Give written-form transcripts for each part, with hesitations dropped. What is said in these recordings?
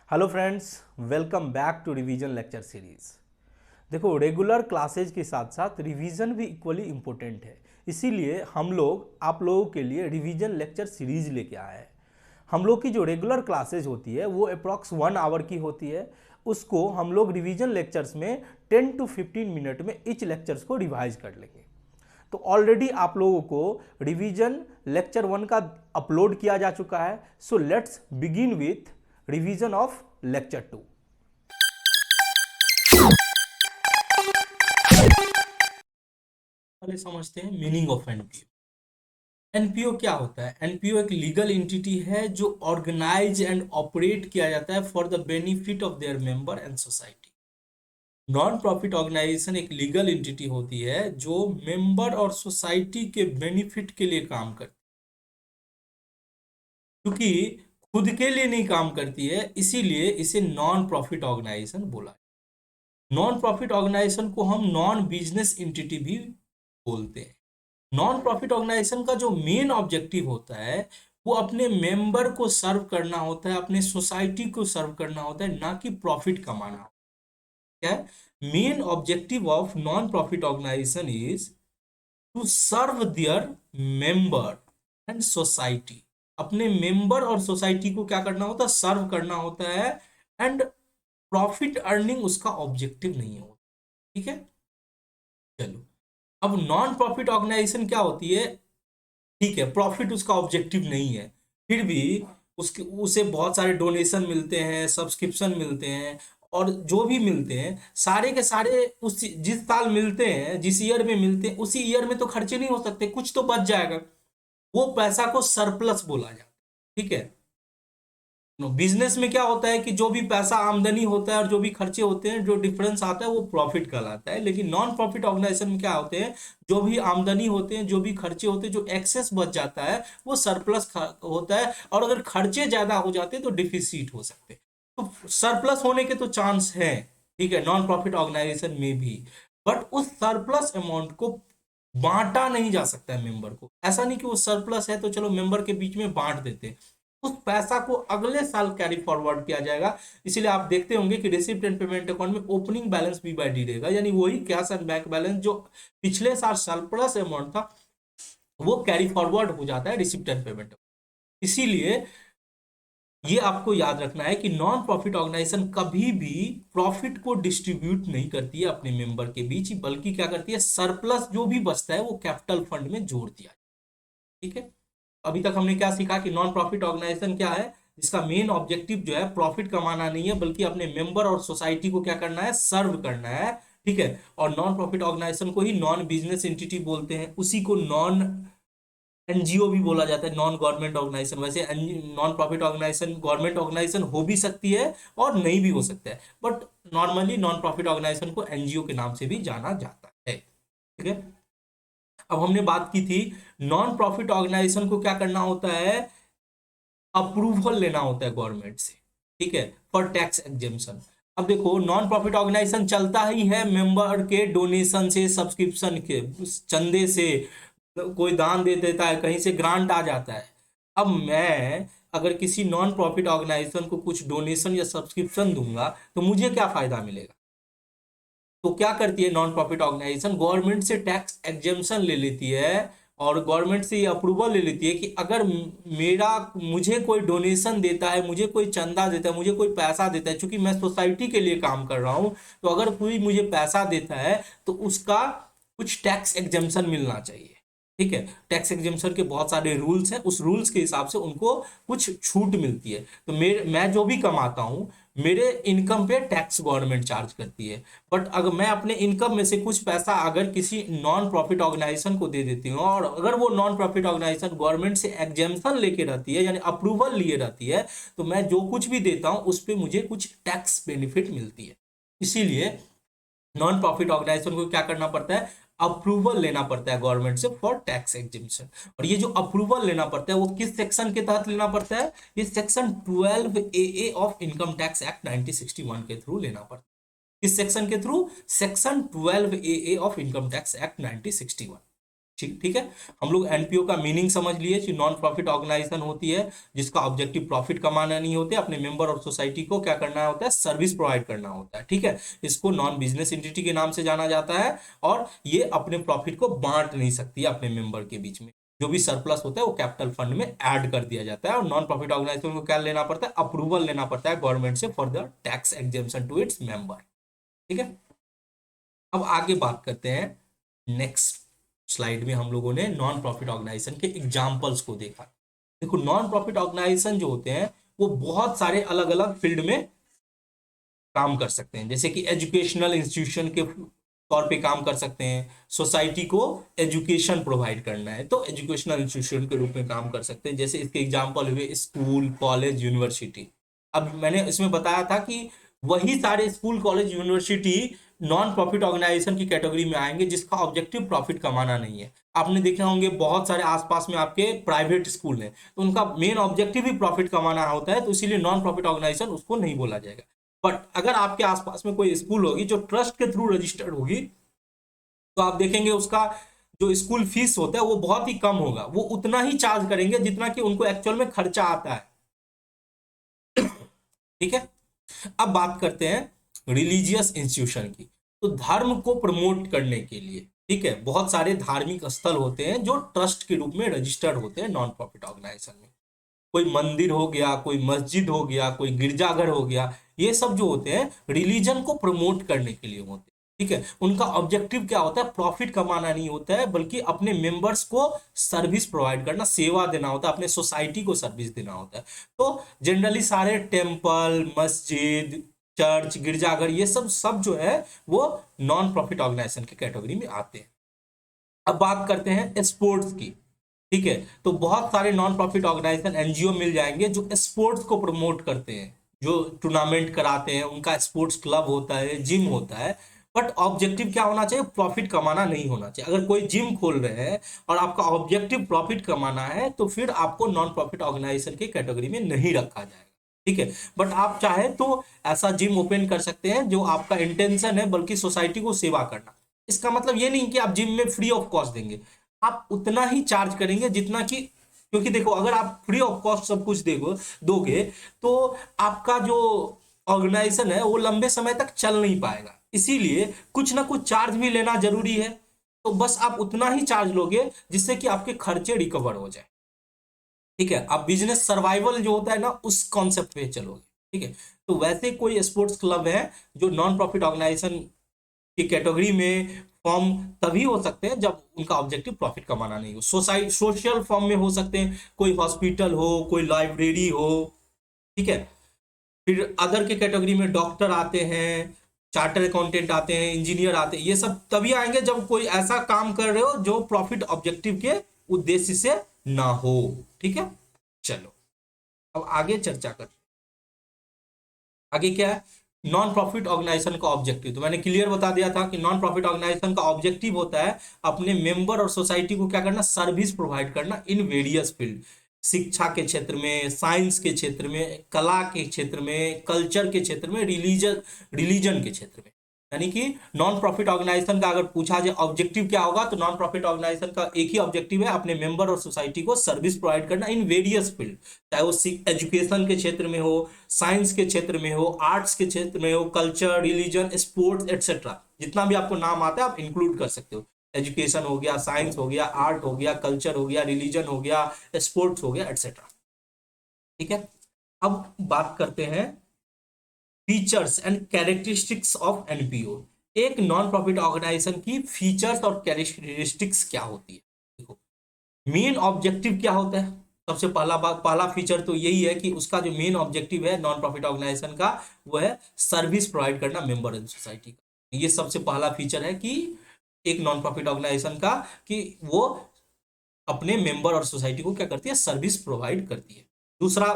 Hello friends, welcome back to revision lecture series. देखो, regular classes के साथ साथ रिवीजन भी इक्वली इम्पोर्टेंट है। इसीलिए हम लोग आप लोगों के लिए रिवीजन लेक्चर सीरीज लेके आए हैं। हम लोग की जो रेगुलर क्लासेज होती है वो अप्रॉक्स 1 आवर की होती है। उसको हम लोग रिवीजन लेक्चर्स में 10 to 15 मिनट में इच लेक्चर्स को रिवाइज कर लेंगे। तो ऑलरेडी आप लोगों को रिवीजन लेक्चर 1 का अपलोड किया जा चुका है। So let's begin with revision of lecture 2। पहले समझते हैं मीनिंग ऑफ एनपीओ। एनपीओ क्या होता है? एनपीओ एक लीगल एंटिटी है जो ऑर्गेनाइज एंड ऑपरेट किया जाता है for the benefit of their member and society. Non profit organisation एक लीगल एंटिटी होती है जो मेंबर और सोसाइटी के बेनिफिट के लिए काम करती है। क्योंकि खुद के लिए नहीं काम करती है, इसीलिए इसे नॉन प्रॉफिट ऑर्गेनाइजेशन बोला। नॉन प्रॉफिट ऑर्गेनाइजेशन को हम नॉन बिजनेस एंटिटी भी बोलते हैं। नॉन प्रॉफिट ऑर्गेनाइजेशन का जो मेन ऑब्जेक्टिव होता है वो अपने मेंबर को सर्व करना होता है, अपने सोसाइटी को सर्व करना होता है, ना कि प्रॉफिट कमाना। क्या है main objective of non profit organisation? Is to serve their member and society. अपने मेंबर और सोसाइटी को क्या करना होता है? सर्व करना होता है। एंड प्रॉफिट अर्निंग उसका ऑब्जेक्टिव नहीं होता। ठीक है, चलो। अब नॉन प्रॉफिट ऑर्गेनाइजेशन क्या होती है? ठीक है, प्रॉफिट उसका ऑब्जेक्टिव नहीं है, फिर भी उसके उसे बहुत सारे डोनेशन मिलते हैं, सब्सक्रिप्शन मिलते हैं, और जो भी मिलते हैं सारे के सारे उस जिस साल मिलते हैं, जिस ईयर में मिलते हैं, उसी ईयर में तो खर्चे नहीं हो सकते, कुछ तो बच जाएगा। वो पैसा को सरप्लस बोला जाता है। ठीक है। बिजनेस में क्या होता है कि जो भी पैसा आमदनी होता है और जो भी खर्चे होते हैं, जो डिफरेंस आता है वो प्रॉफिट कहलाता है। लेकिन नॉन प्रॉफिट ऑर्गेनाइजेशन में क्या होते हैं? जो भी आमदनी होते हैं, जो भी खर्चे होते हैं, जो एक्सेस बच जाता है वो सरप्लस होता है। और अगर खर्चे ज्यादा हो जाते हैं तो डिफिसिट हो सकते हैं। तो सरप्लस होने के तो चांस है, ठीक है, नॉन प्रॉफिट ऑर्गेनाइजेशन में भी। बट उस सरप्लस अमाउंट को बांटा नहीं जा सकता है मेंबर को। ऐसा नहीं कि वो सरप्लस है तो चलो मेंबर के बीच में बांट देते हैं। उस पैसा को अगले साल कैरी फॉरवर्ड किया जाएगा। इसीलिए आप देखते होंगे कि रिसिप्ट एंड पेमेंट अकाउंट में opening balance B by D रहेगा, यानी वही कैश एंड बैंक बैलेंस जो पिछले साल सरप्लस अमाउंट था वो कैरी फॉरवर्ड हो जाता है रिसिप्ट एंड पेमेंट। इसीलिए ये आपको याद रखना है कि नॉन प्रॉफिट ऑर्गेनाइजेशन कभी भी प्रॉफिट को डिस्ट्रीब्यूट नहीं करती है अपने मेंबर के बीच, बल्कि क्या करती है? सरप्लस जो भी बचता है वो कैपिटल फंड में जोड़ दिया। ठीक है। अभी तक हमने क्या सीखा कि नॉन प्रॉफिट ऑर्गेनाइजेशन क्या है? जिसका मेन ऑब्जेक्टिव जो है प्रॉफिट कमाना नहीं है, बल्कि अपने मेंबर और सोसाइटी को क्या करना है? सर्व करना है। ठीक है। और नॉन प्रॉफिट ऑर्गेनाइजेशन को ही नॉन बिजनेस एंटिटी बोलते हैं, उसी को नॉन एनजीओ भी बोला जाता है, नॉन गवर्नमेंट ऑर्गेनाइजेशन। वैसे non profit organisation government organisation हो भी सकती है और नहीं भी हो सकता है, but normally non profit organisation को एनजीओ के नाम से भी जाना जाता है। ठीक है। अब हमने बात की थी नॉन प्रॉफिट ऑर्गेनाइजेशन को क्या करना होता है? अप्रूवल लेना होता है गवर्नमेंट से। ठीक है, फॉर टैक्स एग्जेम्पशन। अब देखो, नॉन प्रॉफिट ऑर्गेनाइजेशन चलता ही है मेंबर के डोनेशन से, सब्सक्रिप्शन के, चंदे से। कोई दान दे देता है, कहीं से ग्रांट आ जाता है। अब मैं अगर किसी नॉन प्रॉफिट ऑर्गेनाइजेशन को कुछ डोनेशन या सब्सक्रिप्शन दूंगा तो मुझे क्या फायदा मिलेगा? तो क्या करती है नॉन प्रॉफिट ऑर्गेनाइजेशन? गवर्नमेंट से टैक्स एग्जेम्पशन ले लेती है और गवर्नमेंट से ये अप्रूवल ले लेती है कि अगर मेरा मुझे कोई डोनेशन देता है, मुझे कोई चंदा देता है, मुझे कोई पैसा देता है, चूंकि मैं सोसाइटी के लिए काम कर रहा हूं, तो अगर कोई मुझे पैसा देता है तो उसका कुछ टैक्स एग्जेम्पशन मिलना चाहिए। ठीक है। टैक्स एग्जेम्पशन के बहुत सारे रूल्स हैं, उस रूल्स के हिसाब से उनको कुछ छूट मिलती है। तो मैं जो भी कमाता हूं, मेरे इनकम पे टैक्स गवर्नमेंट चार्ज करती है। बट अगर मैं अपने इनकम में से कुछ पैसा अगर किसी नॉन प्रॉफिट ऑर्गेनाइजेशन को दे देती हूँ, और अगर वो नॉन प्रॉफिट ऑर्गेनाइजेशन गवर्नमेंट से एग्जेम्पशन लेके रहती है, यानी अप्रूवल लिए रहती है, तो मैं जो कुछ भी देता हूँ उस पर मुझे कुछ टैक्स बेनिफिट मिलती है। इसीलिए नॉन प्रॉफिट ऑर्गेनाइजेशन को क्या करना पड़ता है? अप्रूवल लेना पड़ता है गवर्नमेंट से फॉर टैक्स एग्जिबिशन। और ये जो अप्रूवल लेना पड़ता है वो किस सेक्शन के तहत लेना पड़ता है? ये section 12A of income tax act 1961 के थ्रू लेना पड़ता है। किस सेक्शन के through? Section 12A of income tax act 1961। ठीक ठीक है। हम लोग एनपीओ का मीनिंग समझ लिए कि नॉन प्रॉफिट ऑर्गेनाइजेशन होती है जिसका ऑब्जेक्टिव प्रॉफिट कमाना नहीं होते, अपने मेंबर और सोसाइटी को क्या करना होता है, सर्विस प्रोवाइड करना होता है। ठीक है, इसको नॉन बिजनेस एंटिटी के नाम से जाना जाता है, और ये अपने प्रॉफिट को बांट नहीं सकती है अपने मेंबर के बीच में। जो भी सरप्लस होता है वो कैपिटल फंड में ऐड कर दिया जाता है, और नॉन प्रॉफिट ऑर्गेनाइजेशन को क्या लेना पड़ता है, अप्रूवल लेना पड़ता है गवर्नमेंट से for the tax exemption to its member. ठीक है, अब आगे बात करते हैं। नेक्स्ट स्लाइड में हम लोगों ने नॉन प्रॉफिट ऑर्गेनाइजेशन के एग्जाम्पल्स को देखा। देखो, नॉन प्रॉफिट ऑर्गेनाइजेशन जो होते हैं वो बहुत सारे अलग अलग फील्ड में काम कर सकते हैं, जैसे कि एजुकेशनल इंस्टीट्यूशन के तौर पे काम कर सकते हैं। सोसाइटी को एजुकेशन प्रोवाइड करना है तो एजुकेशनल इंस्टीट्यूशन के रूप में काम कर सकते हैं, जैसे इसके एग्जांपल हुए स्कूल, कॉलेज, यूनिवर्सिटी। अब मैंने इसमें बताया था कि वही सारे school, college, university non profit organisation की कैटेगरी में आएंगे जिसका ऑब्जेक्टिव प्रॉफिट कमाना नहीं है। आपने देखे होंगे बहुत सारे आसपास में आपके प्राइवेट स्कूल हैं, तो उनका मेन ऑब्जेक्टिव ही प्रॉफिट कमाना होता है, तो इसीलिए नॉन प्रॉफिट ऑर्गेनाइजेशन उसको नहीं बोला जाएगा। बट अगर आपके आसपास में कोई स्कूल होगी जो ट्रस्ट के थ्रू रजिस्टर्ड होगी, तो आप देखेंगे उसका जो स्कूल फीस होता है वो बहुत ही कम होगा, वो उतना ही चार्ज करेंगे जितना कि उनको एक्चुअल में खर्चा आता है। ठीक है, अब बात करते हैं रिलीजियस इंस्टीट्यूशन की। तो धर्म को प्रमोट करने के लिए, ठीक है, बहुत सारे धार्मिक स्थल होते हैं जो ट्रस्ट के रूप में रजिस्टर्ड होते हैं नॉन प्रॉफिट ऑर्गेनाइजेशन में। कोई मंदिर हो गया, कोई मस्जिद हो गया, कोई गिरजाघर हो गया, ये सब जो होते हैं रिलीजन को प्रमोट करने के लिए होते हैं। ठीक है, उनका ऑब्जेक्टिव क्या होता है, प्रॉफिट कमाना नहीं होता है, बल्कि अपने मेंबर्स को सर्विस प्रोवाइड करना, सेवा देना होता है, अपने सोसाइटी को सर्विस देना होता है। तो जनरली सारे टेम्पल, मस्जिद, चर्च, गिरजाघर, ये सब सब जो है वो नॉन प्रॉफिट ऑर्गेनाइजेशन की कैटेगरी में आते हैं। अब बात करते हैं स्पोर्ट्स की। ठीक है, तो बहुत सारे नॉन प्रॉफिट ऑर्गेनाइजेशन, एनजीओ मिल जाएंगे जो स्पोर्ट्स को प्रमोट करते हैं, जो टूर्नामेंट कराते हैं, उनका स्पोर्ट्स क्लब होता है, जिम होता है। बट ऑब्जेक्टिव क्या होना चाहिए, प्रॉफिट कमाना नहीं होना चाहिए। अगर कोई जिम खोल रहे हैं और आपका ऑब्जेक्टिव प्रॉफिट कमाना है तो फिर आपको नॉन प्रॉफिट ऑर्गेनाइजेशन की कैटेगरी में नहीं रखा जाएगा। ठीक है, बट आप चाहे तो ऐसा जिम ओपन कर सकते हैं जो आपका इंटेंशन है बल्कि सोसाइटी को सेवा करना। इसका मतलब ये नहीं कि आप जिम में फ्री ऑफ कॉस्ट देंगे, आप उतना ही चार्ज करेंगे जितना कि, क्योंकि देखो अगर आप फ्री ऑफ कॉस्ट सब कुछ देखो दोगे तो आपका जो ऑर्गेनाइजेशन है वो लंबे समय तक चल नहीं पाएगा। इसीलिए कुछ ना कुछ चार्ज भी लेना जरूरी है, तो बस आप उतना ही चार्ज लोगे जिससे कि आपके खर्चे रिकवर हो जाए। ठीक है, आप बिजनेस सर्वाइवल जो होता है ना उस कॉन्सेप्ट पे चलोगे। ठीक है, तो वैसे कोई स्पोर्ट्स क्लब है जो नॉन प्रॉफिट ऑर्गेनाइजेशन की कैटेगरी में फॉर्म तभी हो सकते हैं जब उनका ऑब्जेक्टिव प्रॉफिट कमाना नहीं हो। सोसाइटी सोशल फॉर्म में हो सकते हैं, कोई हॉस्पिटल हो, कोई लाइब्रेरी हो। ठीक है, फिर अदर के कैटेगरी में डॉक्टर आते हैं, चार्टर अकाउंटेंट आते हैं, इंजीनियर आते हैं। ये सब तभी आएंगे जब कोई ऐसा काम कर रहे हो जो प्रॉफिट ऑब्जेक्टिव के उद्देश्य से ना हो। ठीक है, चलो अब आगे चर्चा कर। आगे क्या है, नॉन प्रॉफिट ऑर्गेनाइजेशन का ऑब्जेक्टिव। तो मैंने क्लियर बता दिया था कि नॉन प्रॉफिट ऑर्गेनाइजेशन का ऑब्जेक्टिव होता है अपने मेंबर और सोसाइटी को क्या करना, सर्विस प्रोवाइड करना इन वेरियस फील्ड। शिक्षा के क्षेत्र में, साइंस के क्षेत्र में, कला के क्षेत्र में, कल्चर के क्षेत्र में, रिलीजन के क्षेत्र में। यानी कि नॉन प्रॉफिट ऑर्गेनाइजेशन का अगर पूछा जाए ऑब्जेक्टिव क्या होगा, तो नॉन प्रॉफिट ऑर्गेनाइजेशन का एक ही ऑब्जेक्टिव है, अपने मेंबर और सोसाइटी को सर्विस प्रोवाइड करना इन वेरियस फील्ड। चाहे वो एजुकेशन के क्षेत्र में हो, साइंस के क्षेत्र में हो, आर्ट्स के क्षेत्र में हो, कल्चर, रिलीजन, स्पोर्ट्स एटसेट्रा, जितना भी आपको नाम आता है आप इंक्लूड कर सकते हो। एजुकेशन हो गया, साइंस हो गया, आर्ट हो गया, कल्चर हो गया, रिलीजन हो गया, स्पोर्ट्स हो गया, एटसेट्रा। ठीक है, अब बात करते हैं features and characteristics of NPO. एक नॉन प्रॉफिट ऑर्गेनाइजेशन की फीचर्स और कैरेक्टरिस्टिक्स क्या होती है। देखो, मेन ऑब्जेक्टिव क्या होता है, सबसे पहला बात, पहला फीचर तो यही है कि उसका जो मेन ऑब्जेक्टिव है नॉन प्रॉफिट ऑर्गेनाइजेशन का वो है सर्विस प्रोवाइड करना मेंबर एंड सोसाइटी का। ये सबसे पहला फीचर है कि एक नॉन प्रॉफिट ऑर्गेनाइजेशन का, कि वो अपने मेंबर और सोसाइटी को क्या करती है, सर्विस प्रोवाइड करती है। दूसरा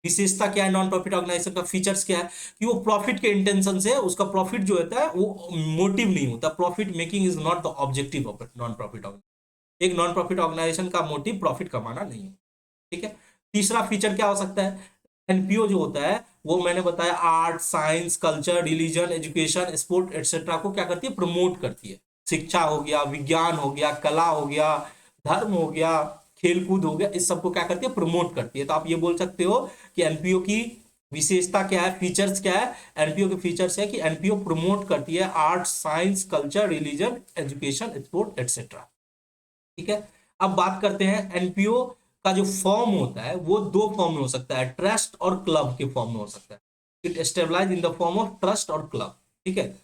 विशेषता क्या है नॉन प्रॉफिट ऑर्गेनाइजेशन का, फीचर्स क्या है, कि वो प्रॉफिट के इंटेंशन से, उसका प्रॉफिट जो होता है वो मोटिव नहीं होता, profit making is not the objective of non profit organisation. एक नॉन प्रॉफिट ऑर्गेनाइजेशन का मोटिव प्रॉफिट कमाना नहीं है। ठीक है, तीसरा फीचर क्या हो सकता है, एनपीओ जो होता है वो मैंने बताया art, science, culture, religion, education, sport etcetera को क्या करती है, प्रमोट करती है। शिक्षा हो गया, विज्ञान हो गया, कला हो गया, धर्म हो गया, खेलकूद हो गया, इस सबको क्या करती है, प्रमोट करती है। तो आप ये बोल सकते हो कि एनपीओ की विशेषता क्या है, फीचर्स क्या है। एनपीओ के फीचर्स है कि एनपीओ प्रमोट करती है art, science, culture, religion, education, sport etcetera. ठीक है। अब बात करते हैं एनपीओ का जो फॉर्म होता है वो दो फॉर्म में हो सकता है, ट्रस्ट और क्लब के फॉर्म में हो सकता है। It stabilise in the form of trust और क्लब। ठीक है।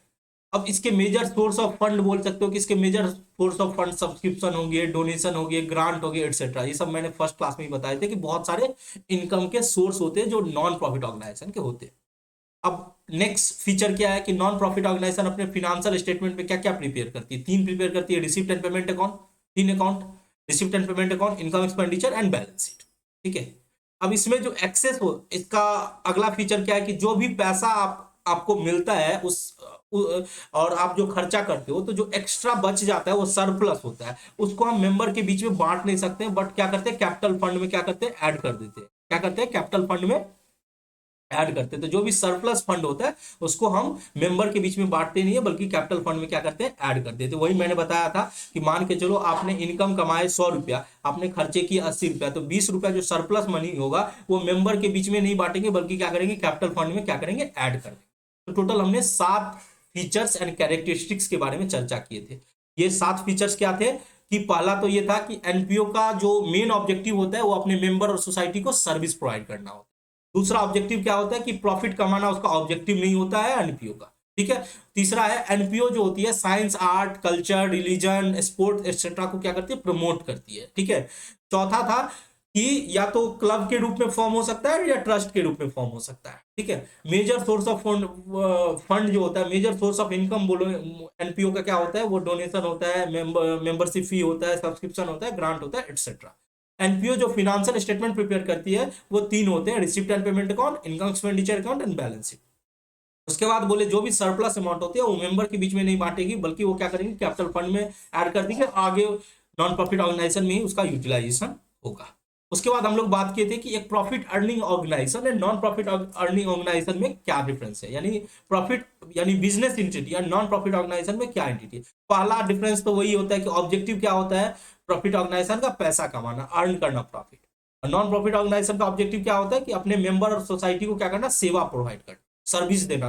अब इसके मेजर सोर्स ऑफ फंड बोल सकते हो कि इसके major source of fund subscription हो गए, डोनेशन हो गए, ग्रांट हो गए, एटसेट्रा। ये सब मैंने फर्स्ट क्लास में ही बताए थे कि बहुत सारे इनकम के सोर्स होते हैं जो नॉन प्रॉफिट ऑर्गेनाइजेशन के होते हैं। अब नेक्स्ट फीचर क्या है कि नॉन प्रॉफिट ऑर्गेनाइजेशन अपने फिनेंशियल स्टेटमेंट में क्या क्या प्रिपेयर करती है, तीन प्रिपेयर करती है, रिसिप्ट एंड पेमेंट अकाउंट, तीन account, receipt and payment account, income expenditure and balance sheet. ठीक है। अब इसमें जो एक्सेस हो, इसका अगला फीचर क्या है कि जो भी पैसा आपको मिलता है और आप जो खर्चा करते हो तो जो एक्स्ट्रा बच जाता है वो सरप्लस होता है, उसको हम मेंबर के बीच में बांट नहीं सकते, बट क्या करते हैं कैपिटल फंड में क्या करते हैं, ऐड कर देते हैं। क्या करते हैं, कैपिटल फंड में ऐड करते हैं। तो जो भी सरप्लस फंड होता है उसको हम मेंबर के बीच में बांटते नहीं है, बल्कि कैपिटल फंड में क्या करते हैं, ऐड कर देते हैं। वही मैंने बताया था कि मान के चलो आपने इनकम कमाए 100 रुपया, आपने खर्चे किए 80 रुपया, तो 20 रुपया जो सरप्लस मनी होगा वो मेंबर के बीच में नहीं बांटेंगे, बल्कि क्या करेंगे, कैपिटल फंड में क्या करेंगे, ऐड कर देंगे। तो टोटल हमने 7 फीचर्स एंड कैरेक्टरिस्टिक्स के बारे में चर्चा किए थे। ये 7 फीचर्स क्या थे कि पहला तो ये था कि एनपीओ का जो मेन ऑब्जेक्टिव होता है वो अपने मेंबर और सोसाइटी को सर्विस प्रोवाइड करना होता है। दूसरा ऑब्जेक्टिव क्या होता है कि प्रॉफिट कमाना उसका ऑब्जेक्टिव नहीं होता है एनपीओ का। ठीक है। तीसरा है एनपीओ जो होती है science, art, culture, religion, sport etcetera को क्या करती है, प्रमोट करती है। ठीक है। चौथा था कि या तो क्लब के रूप में फॉर्म हो सकता है या ट्रस्ट के रूप में फॉर्म हो सकता है। ठीक है। मेजर सोर्स ऑफ फंड जो होता है, मेजर सोर्स ऑफ इनकम बोलो एनपीओ का क्या होता है, वो डोनेशन होता है, मेंबरशिप फी होता है, सब्सक्रिप्शन होता है, ग्रांट होता है, एक्सेट्रा। एनपीओ जो फिनेंशियल स्टेटमेंट प्रिपेयर करती है वो तीन होते हैं, receipt and payment account, income expenditure account and balance sheet. उसके बाद बोले जो भी सरप्लस अमाउंट होती है वो मेंबर के बीच में नहीं बांटेगी, बल्कि वो क्या करेंगे, कैपिटल फंड में ऐड कर देंगे, आगे नॉन प्रॉफिट ऑर्गेनाइजेशन में ही उसका यूटिलाइजेशन होगा। उसके बाद हम लोग बात किए थे कि एक profit earning organisation and non profit earning organisation में क्या डिफरेंस है, यानी प्रॉफिट यानी बिजनेस एंटिटी या नॉन प्रॉफिट ऑर्गेनाइजेशन में क्या एंटिटी है। पहला डिफरेंस तो वही होता है कि ऑब्जेक्टिव क्या होता है, प्रॉफिट ऑर्गेनाइजेशन का पैसा कमाना, अर्न करना प्रॉफिट। नॉन प्रॉफिट ऑर्गेनाइजेशन का ऑब्जेक्टिव क्या होता है कि अपने मेंबर और सोसाइटी को क्या करना, सेवा प्रोवाइड करना,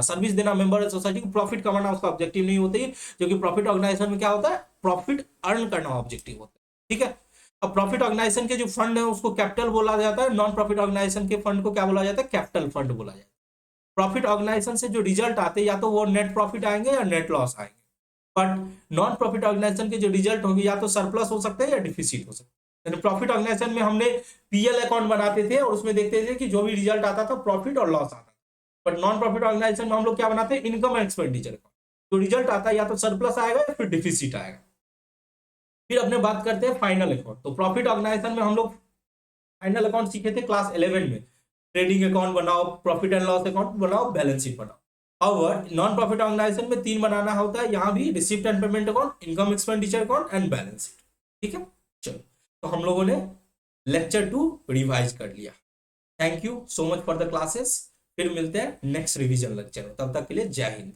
सर्विस देना मेंबर और सोसाइटी को। प्रॉफिट कमाना उसका ऑब्जेक्टिव नहीं होती, जो कि प्रॉफिट ऑर्गेनाइजेशन में क्या होता है, प्रॉफिट अर्न करना ऑब्जेक्टिव होता है। ठीक है। अब प्रॉफिट ऑर्गेनाइजेशन के जो फंड है उसको कैपिटल बोला जाता है, नॉन प्रॉफिट ऑर्गेनाइजेशन के फंड को क्या बोला जाता है, कैपिटल फंड बोला जाता है। प्रॉफिट ऑर्गेनाइजेशन से जो रिजल्ट आते हैं या तो वो नेट प्रॉफिट आएंगे या नेट लॉस आएंगे, बट नॉन प्रॉफिट ऑर्गेनाइजेशन के जो रिजल्ट होंगे या तो सरप्लस हो सकते हैं या डिफिसिट हो सकते हैं। यानी प्रॉफिट ऑर्गेनाइजेशन में हमने पीएल अकाउंट बनाते थे और उसमें देखते थे कि जो भी रिजल्ट आता था प्रॉफिट और लॉस आता था, बट नॉन प्रॉफिट ऑर्गेनाइजेशन में हम लोग क्या बनाते हैं, इनकम एंड एक्सपेंडिचर अकाउंट। तो रिजल्ट आता है या तो सरप्लस आएगा या फिर डिफिसिट आएगा। फिर अपने बात करते हैं फाइनल अकाउंट। तो प्रॉफिट ऑर्गेनाइजेशन में हम लोग फाइनल अकाउंट सीखे थे क्लास 11 में, ट्रेडिंग अकाउंट बनाओ, प्रॉफिट एंड लॉस अकाउंट बनाओ, बैलेंस शीट बनाओ। और नॉन प्रॉफिट ऑर्गेनाइजेशन में 3 बनाना होता है, यहाँ भी receipt and payment account, income expenditure account and balance sheet. ठीक है। चलो, तो हम लोगों ने लेक्चर 2 रिवाइज कर लिया। Thank you so much for the classes. फिर मिलते हैं नेक्स्ट रिवीजन लेक्चर में, तब तक के लिए जय हिंद।